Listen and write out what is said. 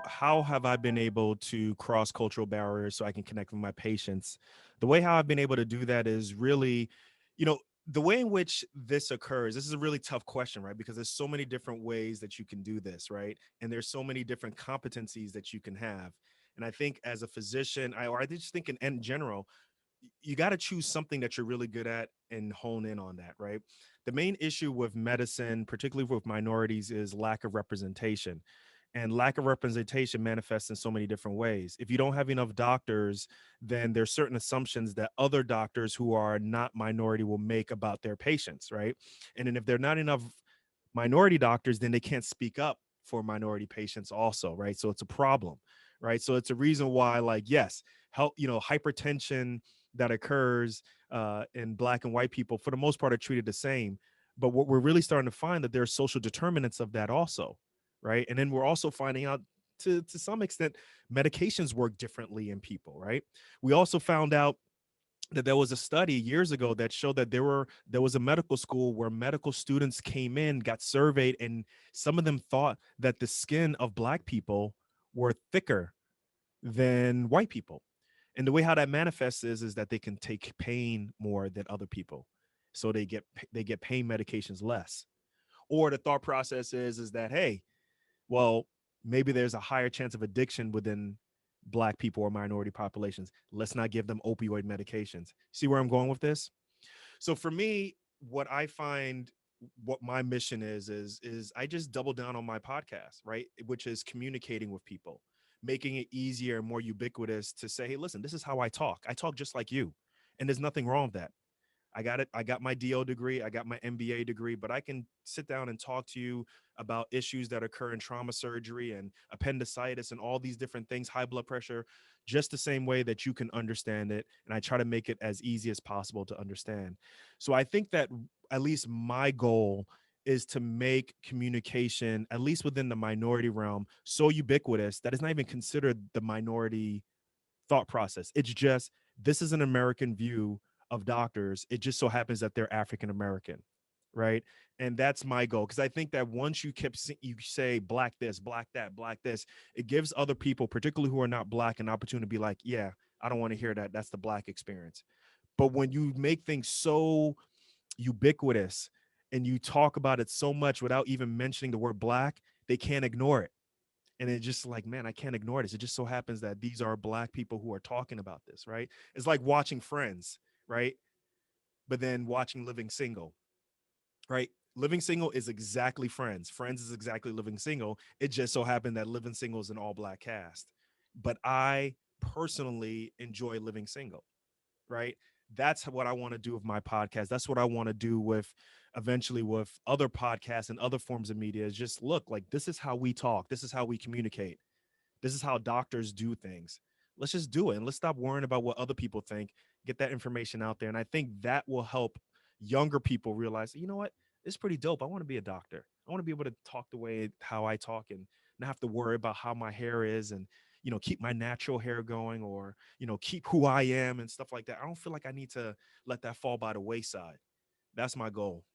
how have I been able to cross cultural barriers so I can connect with my patients? The way how I've been able to do that is really, you know, the way in which this occurs. This is a really tough question, right? Because there's so many different ways that you can do this, right? And there's so many different competencies that you can have. And I think as a physician, or I just think in general, you got to choose something that you're really good at and hone in on that, right? The main issue with medicine, particularly with minorities, is lack of representation. And lack of representation manifests in so many different ways. If you don't have enough doctors, then there's certain assumptions that other doctors who are not minority will make about their patients, right? And then if there are not enough minority doctors, then they can't speak up for minority patients also, right? So it's a problem, right? So it's a reason why, like, yes, help, hypertension that occurs in black and white people for the most part are treated the same. But what we're really starting to find that there are social determinants of that also, right? And then we're also finding out to some extent medications work differently in people, right? We also found out that there was a study years ago that showed that there was a medical school where medical students came in, got surveyed, and some of them thought that the skin of black people were thicker than white people. And the way how that manifests is that they can take pain more than other people. So they get pain medications less. Or the thought process is that, hey, well, maybe there's a higher chance of addiction within black people or minority populations. Let's not give them opioid medications. See where I'm going with this? So for me, what I find, what my mission is I just double down on my podcast, right? Which is communicating with people, making it easier and more ubiquitous to say, hey, listen, this is how I talk. I talk just like you. And there's nothing wrong with that. I got it. I got my DO degree. I got my MBA degree, but I can sit down and talk to you about issues that occur in trauma surgery and appendicitis and all these different things, high blood pressure, just the same way that you can understand it. And I try to make it as easy as possible to understand. So I think that at least my goal is to make communication, at least within the minority realm, so ubiquitous that it's not even considered the minority thought process. It's just, this is an American view of doctors. It just so happens that they're African American, right? And that's my goal, because I think that once you say black this, black that, black this, it gives other people, particularly who are not black, an opportunity to be like, yeah, I don't want to hear that. That's the black experience. But when you make things so ubiquitous and you talk about it so much without even mentioning the word black, they can't ignore it. And it's just like, man, I can't ignore this. It just so happens that these are black people who are talking about this, right? It's like watching Friends, right? But then watching Living Single, right? Living Single is exactly Friends. Friends is exactly Living Single. It just so happened that Living Single is an all black cast. But I personally enjoy Living Single, right? That's what I want to do with my podcast. That's what I want to do with eventually with other podcasts and other forms of media, is just look, like, this is how we talk. This is how we communicate. This is how doctors do things. Let's just do it, and let's stop worrying about what other people think. Get that information out there. And I think that will help younger people realize, you know what? It's pretty dope. I want to be a doctor. I want to be able to talk the way how I talk and not have to worry about how my hair is, and keep my natural hair going, or keep who I am and stuff like that. I don't feel like I need to let that fall by the wayside. That's my goal.